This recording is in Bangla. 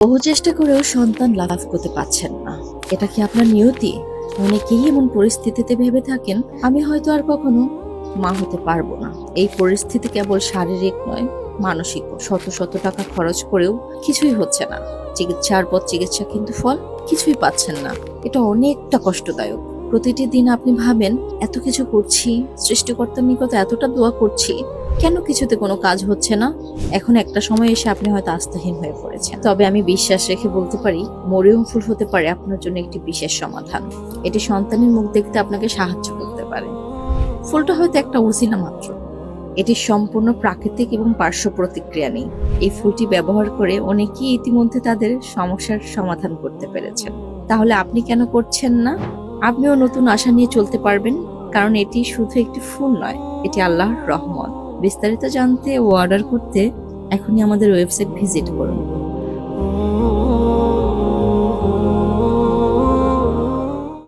বহু চেষ্টা করেও সন্তান লাভ করতে পারছেন না, এটা কি আপনার নিয়তি? অনেকেই এমন পরিস্থিতিতে ভেবে থাকেন, আমি হয়তো আর কখনো মা হতে পারবো না। এই পরিস্থিতি কেবল শারীরিক নয়, মানসিক। শত শত টাকা খরচ করেও কিছুই হচ্ছে না। চিকিৎসার পর চিকিৎসা, কিন্তু ফল কিছুই পাচ্ছেন না। এটা অনেকটা কষ্টদায়ক। প্রতিটি দিন আপনি ভাবেন, এত কিছু করছি, সৃষ্টিকর্তার নিকট এতটা দোয়া করছি, কেন কিছুতে কোনো কাজ হচ্ছে না? এখন একটা সময় এসে আপনি হয়তো আস্থাহীন হয়ে পড়েছেন। তবে আমি বিশ্বাস রেখে বলতে পারি, মরিয়ম ফুল হতে পারে আপনার জন্য একটি বিশেষ সমাধান। এটি সন্তানের মুখ দেখতে আপনাকে সাহায্য করতে পারে। ফুলটা হয়তো একটা উসিলা মাত্র। এটি সম্পূর্ণ প্রাকৃতিক এবং পার্শ্ব প্রতিক্রিয়া নেই। এই ফুলটি ব্যবহার করে অনেকেই ইতিমধ্যে তাদের সমস্যার সমাধান করতে পেরেছেন। তাহলে আপনি কেন করছেন না? আপনিও নতুন আশা নিয়ে চলতে পারবেন, কারণ এটি শুধু একটি ফুল নয়, এটি আল্লাহর রহমত। বিস্তারিত জানতে ও অর্ডার করতে এখনই আমাদের ওয়েবসাইট ভিজিট করুন।